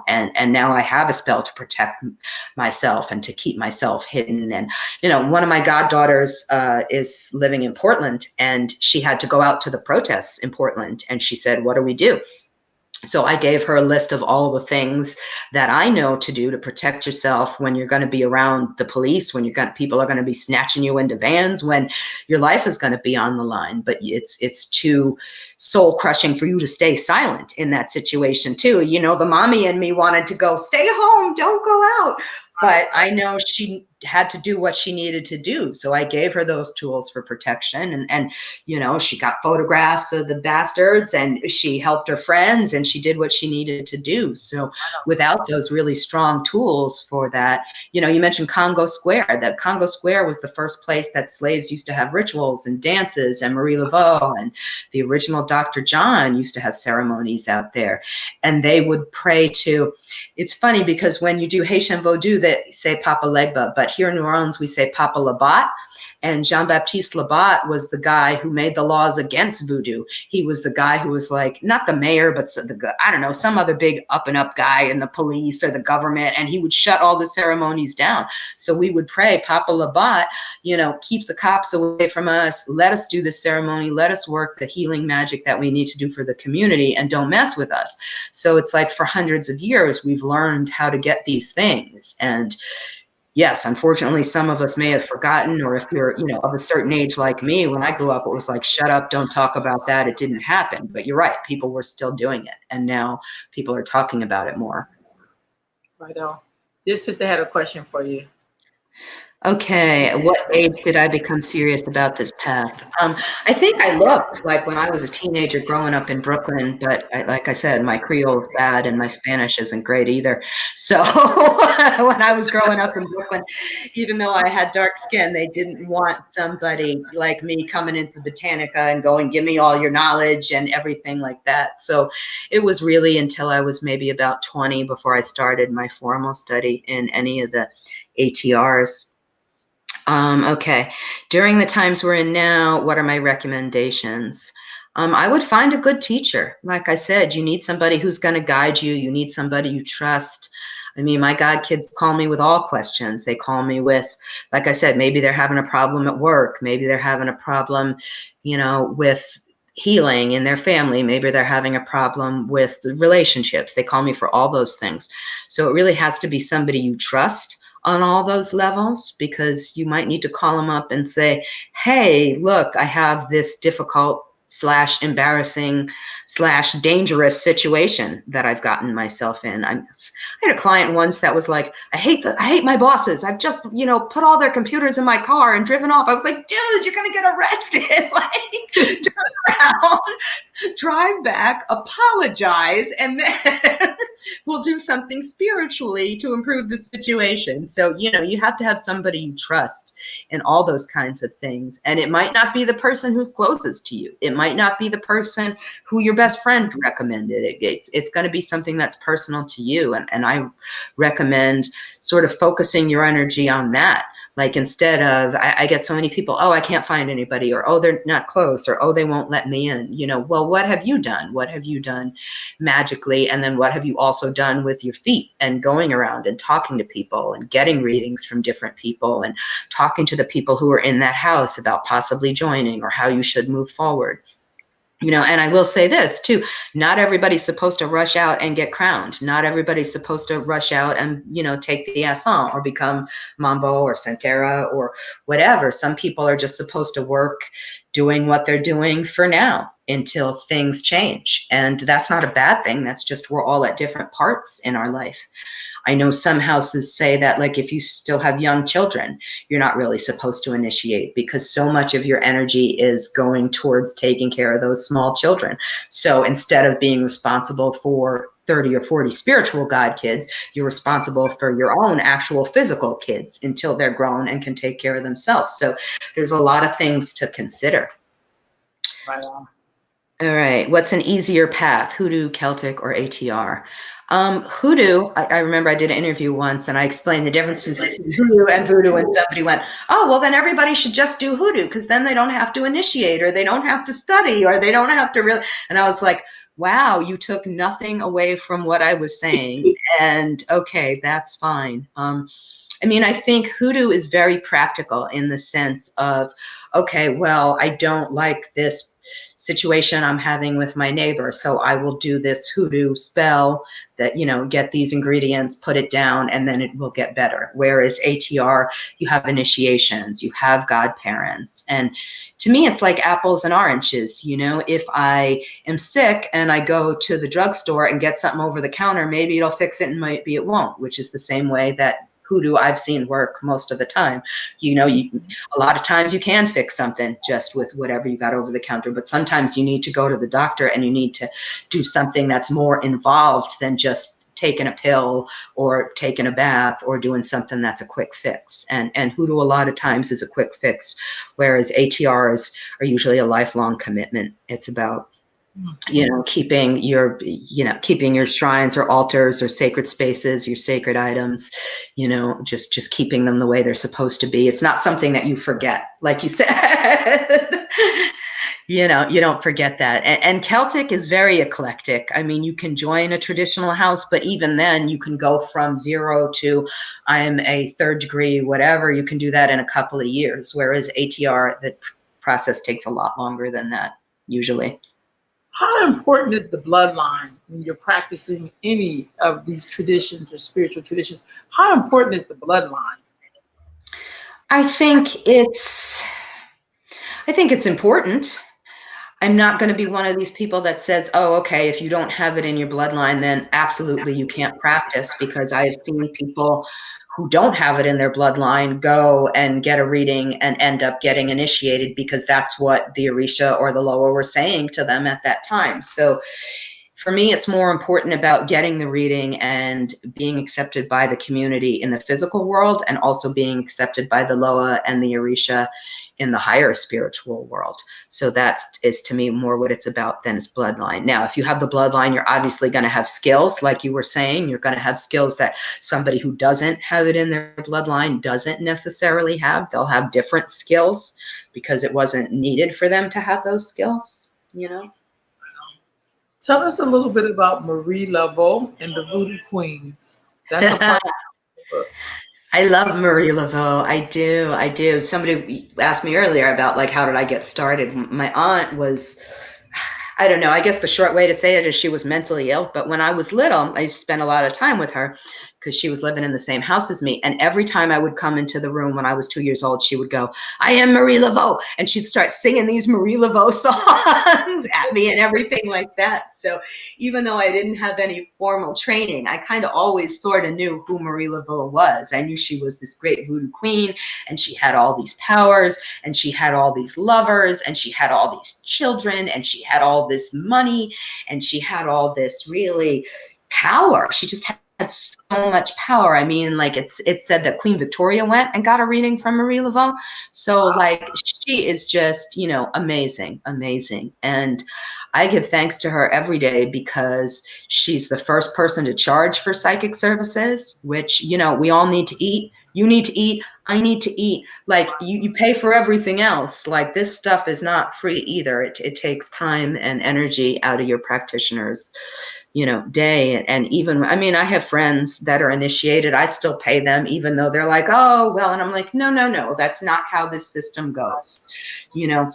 and now I have a spell to protect myself and to keep myself hidden. And, one of my goddaughters is living in Portland, and she had to go out to the protests in Portland. And she said, what do we do? So I gave her a list of all the things that I know to do to protect yourself when you're going to be around the police, when people are going to be snatching you into vans, when your life is going to be on the line. But it's too soul crushing for you to stay silent in that situation too. You know, the mommy in me wanted to go, stay home, don't go out. But I know she had to do what she needed to do. So I gave her those tools for protection. And you know, she got photographs of the bastards and she helped her friends and she did what she needed to do. So without those really strong tools for that, you know, you mentioned Congo Square. That Congo Square was the first place that slaves used to have rituals and dances, and Marie Laveau and the original Dr. John used to have ceremonies out there. And they would pray to, it's funny because when you do Haitian Vodou, they say Papa Legba, but here in New Orleans, we say Papa Labat. And Jean-Baptiste Labat was the guy who made the laws against voodoo. He was the guy who was like, not the mayor, but I don't know, some other big up and up guy in the police or the government. And he would shut all the ceremonies down. So we would pray, Papa Labat, you know, keep the cops away from us. Let us do the ceremony. Let us work the healing magic that we need to do for the community and don't mess with us. So it's like for hundreds of years, we've learned how to get these things. And yes, unfortunately, some of us may have forgotten, or if you're, you know, of a certain age like me, when I grew up, it was like, shut up, don't talk about that. It didn't happen. But you're right, people were still doing it. And now people are talking about it more. Right on. This sister had a question for you. Okay, at what age did I become serious about this path? I think I looked like when I was a teenager growing up in Brooklyn, but like I said, my Creole is bad and my Spanish isn't great either. So when I was growing up in Brooklyn, even though I had dark skin, they didn't want somebody like me coming into Botanica and going, give me all your knowledge and everything like that. So it was really until I was maybe about 20 before I started my formal study in any of the ATRs. Okay. During the times we're in now, what are my recommendations? I would find a good teacher. Like I said, you need somebody who's going to guide you. You need somebody you trust. I mean, my God kids call me with all questions. They call me with, like I said, maybe they're having a problem at work. Maybe they're having a problem, you know, with healing in their family. Maybe they're having a problem with relationships. They call me for all those things. So it really has to be somebody you trust on all those levels, because you might need to call them up and say, hey, look, I have this difficult / embarrassing / dangerous situation that I've gotten myself in. I had a client once that was like, I hate my bosses. I've just, you know, put all their computers in my car and driven off. I was like, dude, you're going to get arrested. Like, turn around, drive back, apologize, and then we'll do something spiritually to improve the situation. So, you know, you have to have somebody you trust in all those kinds of things. And it might not be the person who's closest to you. It might not be the person who your best friend recommended. It's going to be something that's personal to you. And I recommend sort of focusing your energy on that. Like, instead of, I get so many people, oh, I can't find anybody, or, oh, they're not close, or, oh, they won't let me in. You know, well, what have you done? What have you done magically? And then what have you also done with your feet and going around and talking to people and getting readings from different people and talking to the people who are in that house about possibly joining or how you should move forward? You know, and I will say this too, not everybody's supposed to rush out and get crowned. Not everybody's supposed to rush out and, you know, take the ascent or become Mambo or Santera or whatever. Some people are just supposed to work doing what they're doing for now until things change. And that's not a bad thing. That's just, we're all at different parts in our life. I know some houses say that, like, if you still have young children, you're not really supposed to initiate, because so much of your energy is going towards taking care of those small children. So instead of being responsible for 30 or 40 spiritual god kids, you're responsible for your own actual physical kids until they're grown and can take care of themselves. So there's a lot of things to consider. Right on. All right. What's an easier path, Hoodoo, Celtic, or ATR? Hoodoo, I remember I did an interview once and I explained the differences between Hoodoo and Voodoo, and somebody went, oh, well, then everybody should just do Hoodoo, because then they don't have to initiate, or they don't have to study, or they don't have to really. And I was like, wow, you took nothing away from what I was saying. And okay, that's fine. I mean, I think hoodoo is very practical in the sense of, okay, well, I don't like this situation I'm having with my neighbor, so I will do this hoodoo spell that, you know, get these ingredients, put it down, and then it will get better. Whereas ATR, you have initiations, you have godparents. And to me, it's like apples and oranges. You know, if I am sick and I go to the drugstore and get something over the counter, maybe it'll fix it and maybe it won't, which is the same way that hoodoo I've seen work most of the time. You know, a lot of times you can fix something just with whatever you got over the counter, but sometimes you need to go to the doctor and you need to do something that's more involved than just taking a pill or taking a bath or doing something that's a quick fix. And hoodoo a lot of times is a quick fix, whereas ATRs are usually a lifelong commitment. It's about, you know, keeping your shrines or altars or sacred spaces, your sacred items, you know, just keeping them the way they're supposed to be. It's not something that you forget, like you said. You know, you don't forget that. And Celtic is very eclectic. I mean, you can join a traditional house, but even then you can go from 0 to I'm a 3rd degree, whatever. You can do that in a couple of years. Whereas ATR, the process takes a lot longer than that, usually. How important is the bloodline when you're practicing any of these traditions or spiritual traditions? How important is the bloodline? I think it's important. I'm not going to be one of these people that says, oh, okay, if you don't have it in your bloodline, then absolutely you can't practice, because I have seen people who don't have it in their bloodline go and get a reading and end up getting initiated because that's what the Orisha or the Laveau were saying to them at that time. So for me, it's more important about getting the reading and being accepted by the community in the physical world, and also being accepted by the Loa and the Orisha in the higher spiritual world. So that is, to me, more what it's about than its bloodline. Now, if you have the bloodline, you're obviously going to have skills, like you were saying. You're going to have skills that somebody who doesn't have it in their bloodline doesn't necessarily have. They'll have different skills because it wasn't needed for them to have those skills, you know? Tell us a little bit about Marie Laveau and the Voodoo Queens. That's a part of the book. I love Marie Laveau. I do. I do. Somebody asked me earlier about, like, how did I get started? My aunt was, I don't know, I guess the short way to say it is she was mentally ill. But when I was little, I spent a lot of time with her because she was living in the same house as me. And every time I would come into the room when I was 2 years old, she would go, I am Marie Laveau. And she'd start singing these Marie Laveau songs at me and everything like that. So even though I didn't have any formal training, I kind of always sort of knew who Marie Laveau was. I knew she was this great voodoo queen, and she had all these powers, and she had all these lovers, and she had all these children, and she had all this money, and she had all this really power. She just had so much power. I mean, like, it's said that Queen Victoria went and got a reading from Marie Laveau. So, like, she is just, you know, amazing, amazing. And I give thanks to her every day because she's the first person to charge for psychic services, which, you know, we all need to eat. You need to eat. I need to eat. Like, you pay for everything else. Like, this stuff is not free either. It takes time and energy out of your practitioner's, you know, day. And even, I mean, I have friends that are initiated. I still pay them, even though they're like, oh, well, and I'm like, no, that's not how this system goes. You know,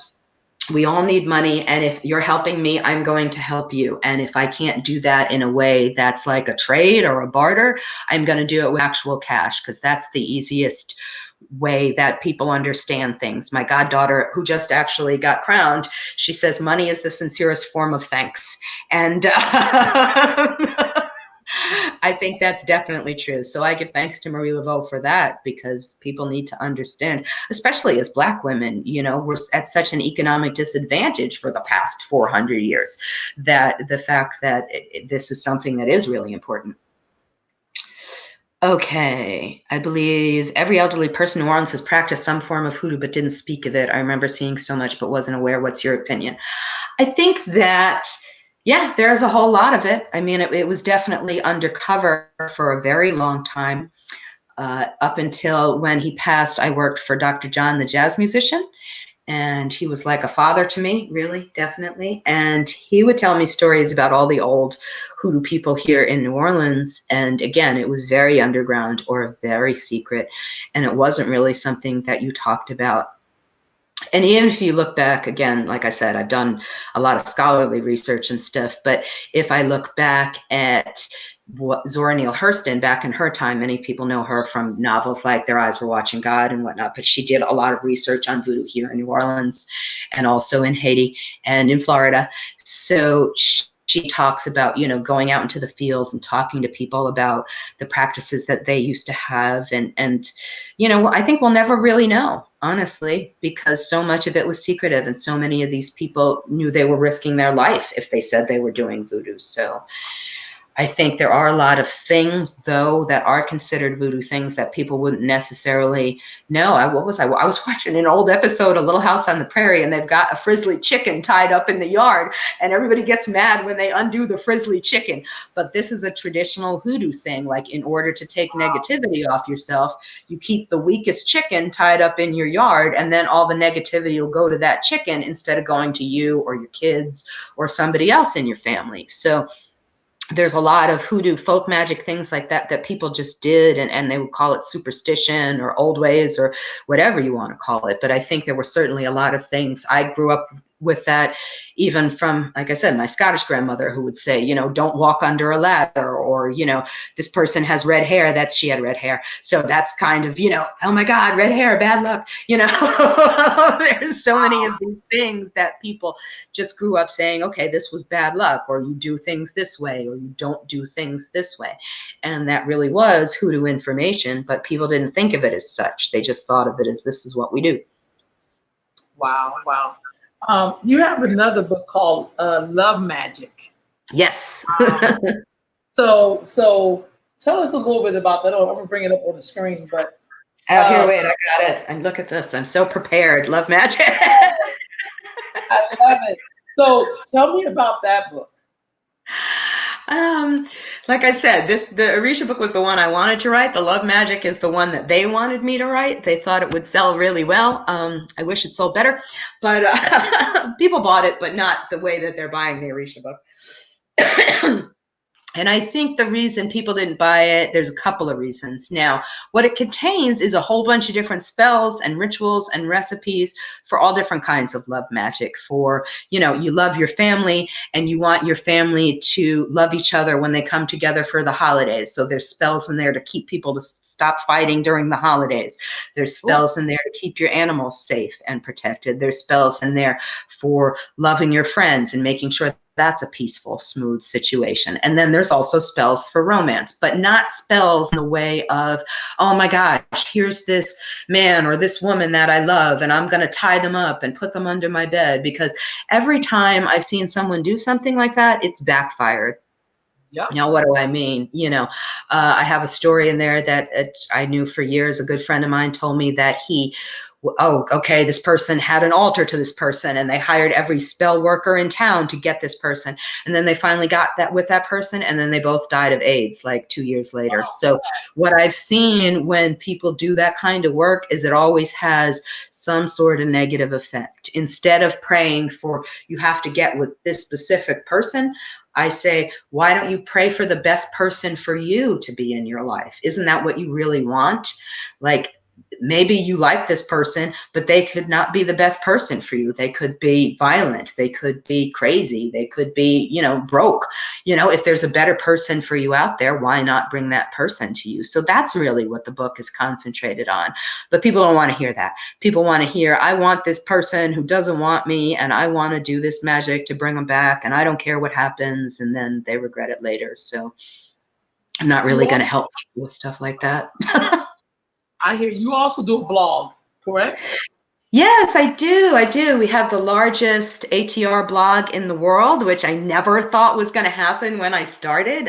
we all need money, and if you're helping me, I'm going to help you. And if I can't do that in a way that's like a trade or a barter, I'm going to do it with actual cash, because that's the easiest way that people understand things. My goddaughter, who just actually got crowned, she says money is the sincerest form of thanks. And I think that's definitely true. So I give thanks to Marie Laveau for that, because people need to understand, especially as Black women, you know, we're at such an economic disadvantage for the past 400 years, that the fact that this is something that is really important. Okay, I believe every elderly person in New Orleans has practiced some form of hoodoo but didn't speak of it. I remember seeing so much but wasn't aware. What's your opinion? I think that, yeah, there's a whole lot of it. I mean, it was definitely undercover for a very long time. Up until when he passed, I worked for Dr. John, the jazz musician. And he was like a father to me, really, definitely. And he would tell me stories about all the old Hoodoo people here in New Orleans. And again, it was very underground or very secret. And it wasn't really something that you talked about. And even if you look back, again, like I said, I've done a lot of scholarly research and stuff, but if I look back at what Zora Neale Hurston, back in her time, many people know her from novels like Their Eyes Were Watching God and whatnot, but she did a lot of research on voodoo here in New Orleans and also in Haiti and in Florida. So she talks about, you know, going out into the fields and talking to people about the practices that they used to have. And you know, I think we'll never really know, honestly, because so much of it was secretive and so many of these people knew they were risking their life if they said they were doing voodoo. So I think there are a lot of things, though, that are considered voodoo things that people wouldn't necessarily know. I was watching an old episode of Little House on the Prairie, and they've got a frizzly chicken tied up in the yard, and everybody gets mad when they undo the frizzly chicken. But this is a traditional hoodoo thing. Like, in order to take negativity off yourself, you keep the weakest chicken tied up in your yard, and then all the negativity will go to that chicken instead of going to you or your kids or somebody else in your family. So there's a lot of hoodoo folk magic things like that that people just did, and they would call it superstition or old ways or whatever you want to call it. But I think there were certainly a lot of things. I grew up with that, even from, like I said, my Scottish grandmother, who would say, you know, don't walk under a ladder, or, you know, this person has red hair. She had red hair. So that's kind of, you know, oh my God, red hair, bad luck. You know, there's so many of these things that people just grew up saying, okay, this was bad luck, or you do things this way, or you don't do things this way. And that really was hoodoo information, but people didn't think of it as such. They just thought of it as, this is what we do. Wow, wow. You have another book called Love Magic. Yes. So tell us a little bit about that. Oh, I'm gonna bring it up on the screen, but here, wait, I got it. And look at this. I'm so prepared. Love Magic. I love it. So tell me about that book. Like I said, the Orisha book was the one I wanted to write. The Love Magic is the one that they wanted me to write. They thought it would sell really well. I wish it sold better, but people bought it, but not the way that they're buying the Orisha book. And I think the reason people didn't buy it, there's a couple of reasons. Now, what it contains is a whole bunch of different spells and rituals and recipes for all different kinds of love magic. For, you know, you love your family and you want your family to love each other when they come together for the holidays. So there's spells in there to keep people to stop fighting during the holidays. There's spells in there to keep your animals safe and protected. There's spells in there for loving your friends and making sure that's a peaceful, smooth situation. And then there's also spells for romance, but not spells in the way of, oh my gosh, here's this man or this woman that I love, and I'm going to tie them up and put them under my bed. Because every time I've seen someone do something like that, it's backfired. Yep. Now, what do I mean? You know, I have a story in there that I knew for years. A good friend of mine told me that this person had an altar to this person, and they hired every spell worker in town to get this person. And then they finally got that with that person, and then they both died of AIDS like 2 years later. So what I've seen when people do that kind of work is it always has some sort of negative effect. Instead of praying for, you have to get with this specific person, I say, why don't you pray for the best person for you to be in your life? Isn't that what you really want? Like, maybe you like this person, but they could not be the best person for you. They could be violent. They could be crazy. They could be, you know, broke. You know, if there's a better person for you out there, why not bring that person to you? So that's really what the book is concentrated on. But people don't want to hear that. People want to hear, I want this person who doesn't want me, and I want to do this magic to bring them back, and I don't care what happens, and then they regret it later. So I'm not really going to help people with stuff like that. I hear you also do a blog, correct? Yes, I do. We have the largest ATR blog in the world, which I never thought was going to happen when I started.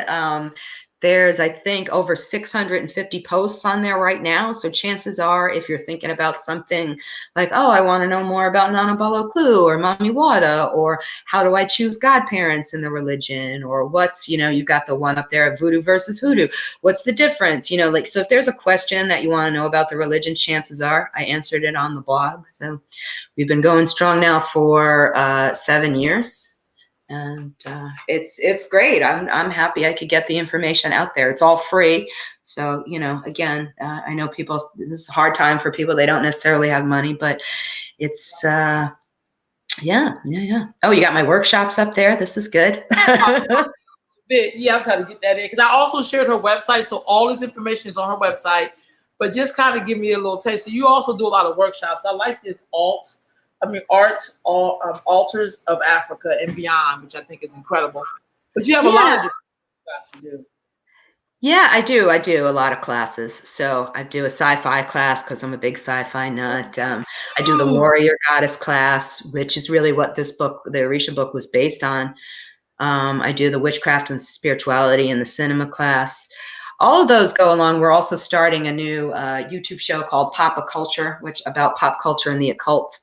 There's, I think, over 650 posts on there right now. So chances are, if you're thinking about something like, oh, I want to know more about Nana Balo Clue or Mami Wada, or how do I choose godparents in the religion, or what's, you've got the one up there, voodoo versus hoodoo. What's the difference? Like, so if there's a question that you want to know about the religion, chances are I answered it on the blog. So we've been going strong now for 7 years. And it's great. I'm happy I could get the information out there. It's all free. So, again, I know people, this is a hard time for people. They don't necessarily have money, but it's, yeah. Oh, you got my workshops up there. This is good. Yeah, I'm trying to get that in because I also shared her website. So all this information is on her website, but just kind of give me a little taste. So you also do a lot of workshops. I like this altars of Africa and beyond, which I think is incredible. But you have a lot of different stuff you do. Yeah, I do. I do a lot of classes. So I do a sci-fi class because I'm a big sci-fi nut. I do the warrior goddess class, which is really what this book, the Orisha book, was based on. I do the witchcraft and spirituality in the cinema class. All of those go along. We're also starting a new YouTube show called Papa Culture, which about pop culture and the occult.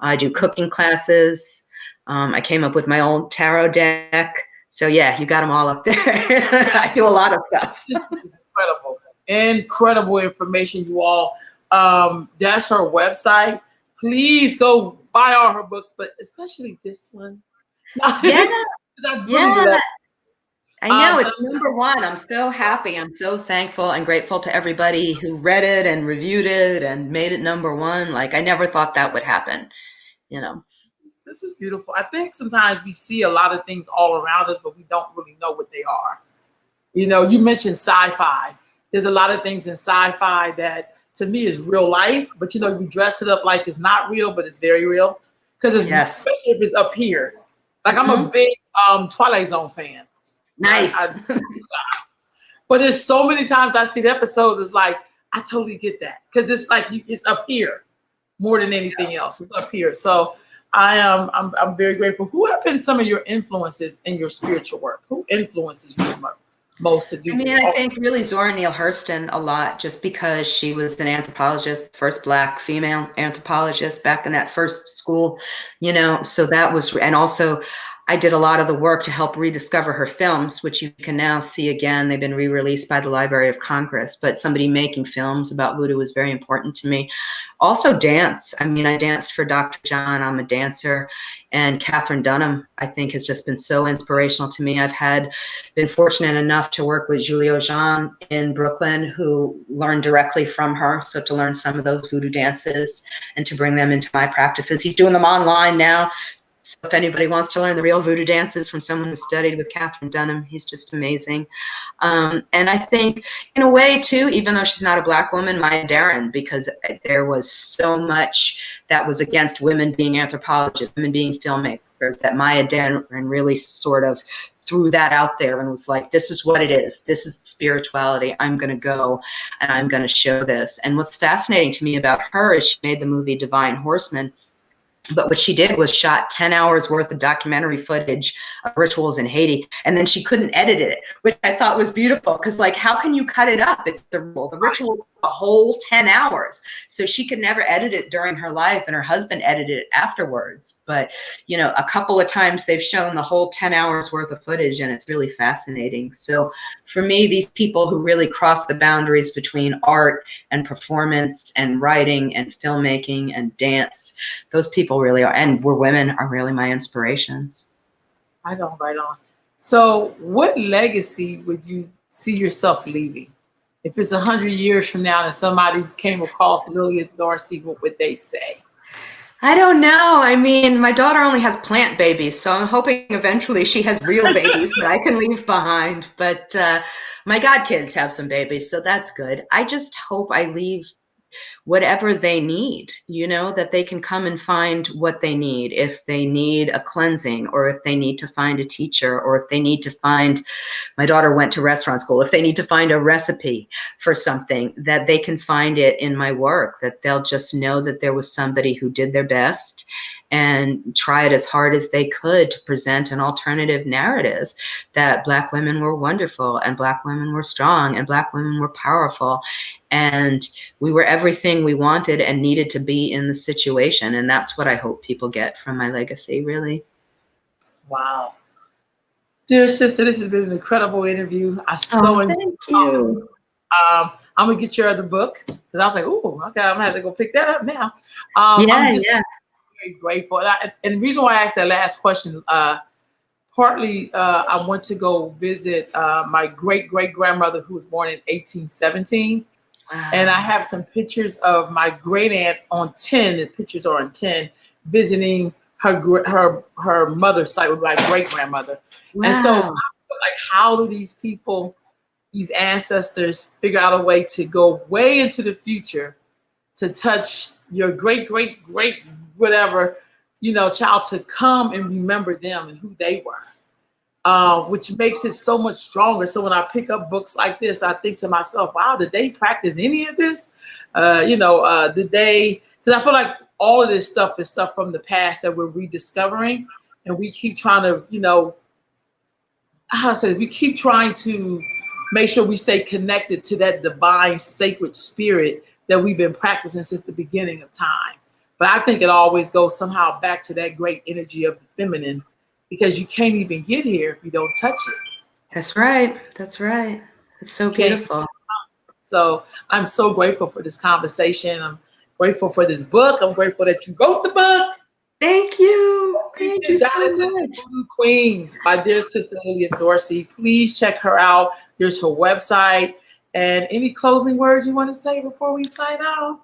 I do cooking classes. I came up with my own tarot deck. So yeah, you got them all up there. I do a lot of stuff. It's incredible information, you all. That's her website. Please go buy all her books, but especially this one. Yeah, yeah. I know it's #1. I'm so happy. I'm so thankful and grateful to everybody who read it and reviewed it and made it #1. Like, I never thought that would happen, This is beautiful. I think sometimes we see a lot of things all around us, but we don't really know what they are. You mentioned sci-fi. There's a lot of things in sci-fi that to me is real life, but we dress it up like it's not real, but it's very real. Because especially if it's up here. Like I'm a big Twilight Zone fan. Nice. But there's so many times I see the episode, it's like, I totally get that. Because it's like it's up here more than anything else. It's up here. So I'm very grateful. Who have been some of your influences in your spiritual work? Who influences you most to do? I mean, I think really Zora Neale Hurston a lot, just because she was an anthropologist, first Black female anthropologist back in that first school, so that was, and also I did a lot of the work to help rediscover her films, which you can now see again. They've been re-released by the Library of Congress, but somebody making films about voodoo was very important to me. Also dance. I mean, I danced for Dr. John. I'm a dancer. And Catherine Dunham, I think, has just been so inspirational to me. I've been fortunate enough to work with Julio Jean in Brooklyn, who learned directly from her. So to learn some of those voodoo dances and to bring them into my practices. He's doing them online now. So if anybody wants to learn the real voodoo dances from someone who studied with Catherine Dunham, he's just amazing. And I think in a way too, even though she's not a Black woman, Maya Deren, because there was so much that was against women being anthropologists, women being filmmakers, that Maya Deren really sort of threw that out there and was like, this is what it is. This is spirituality. I'm going to go and I'm going to show this. And what's fascinating to me about her is she made the movie Divine Horseman. But what she did was shot 10 hours worth of documentary footage of rituals in Haiti, and then she couldn't edit it, which I thought was beautiful, because like, how can you cut it up? It's the ritual is a whole 10 hours. So she could never edit it during her life, and her husband edited it afterwards. But, a couple of times they've shown the whole 10 hours worth of footage, and it's really fascinating. So for me, these people who really cross the boundaries between art and performance and writing and filmmaking and dance, those people really are, and we're women, are really my inspirations. Right on. So what legacy would you see yourself leaving? If it's 100 years from now and somebody came across Lillian Dorsey, what would they say? I don't know. I mean, my daughter only has plant babies, so I'm hoping eventually she has real babies that I can leave behind. But my godkids have some babies, so that's good. I just hope I leave whatever they need, that they can come and find what they need. If they need a cleansing, or if they need to find a teacher, or if they need to find, my daughter went to restaurant school, if they need to find a recipe for something, that they can find it in my work, that they'll just know that there was somebody who did their best and tried as hard as they could to present an alternative narrative that Black women were wonderful and Black women were strong and Black women were powerful. And we were everything we wanted and needed to be in the situation. And that's what I hope people get from my legacy, really. Wow. Dear sister, this has been an incredible interview. I so enjoyed thank you. I'm gonna get your other book because I was like, oh, okay, I'm gonna have to go pick that up now. Yeah, I'm just very grateful. And the reason why I asked that last question, partly I went to go visit my great grandmother who was born in 1817. Wow. And I have some pictures of my great aunt on 10. The pictures are on 10, visiting her mother's site with my great grandmother. Wow. And so, like, how do these people, these ancestors, figure out a way to go way into the future to touch your great whatever, child, to come and remember them and who they were, which makes it so much stronger. So when I pick up books like this, I think to myself, wow, did they practice any of this? Did they? Because I feel like all of this stuff is stuff from the past that we're rediscovering, and we keep trying to, we keep trying to make sure we stay connected to that divine, sacred spirit that we've been practicing since the beginning of time. But I think it always goes somehow back to that great energy of the feminine, because you can't even get here if you don't touch it. That's right. That's right. It's so beautiful. So I'm so grateful for this conversation. I'm grateful for this book. I'm grateful that you wrote the book. Thank you. Thank you so much. Voodoo Queens, my dear sister Lillian Dorsey. Please check her out. There's her website. And any closing words you want to say before we sign out?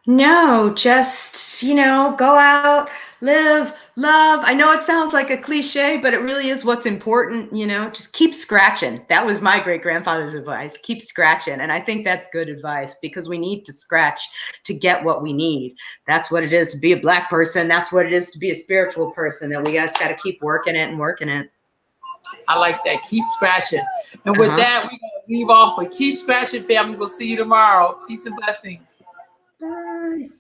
No, just, go out, live, love. I know it sounds like a cliche, but it really is what's important, just keep scratching. That was my great grandfather's advice. Keep scratching. And I think that's good advice, because we need to scratch to get what we need. That's what it is to be a Black person. That's what it is to be a spiritual person. And we just got to keep working it and working it. I like that. Keep scratching. And with that, we're going to leave off with keep scratching, family. We'll see you tomorrow. Peace and blessings. Bye.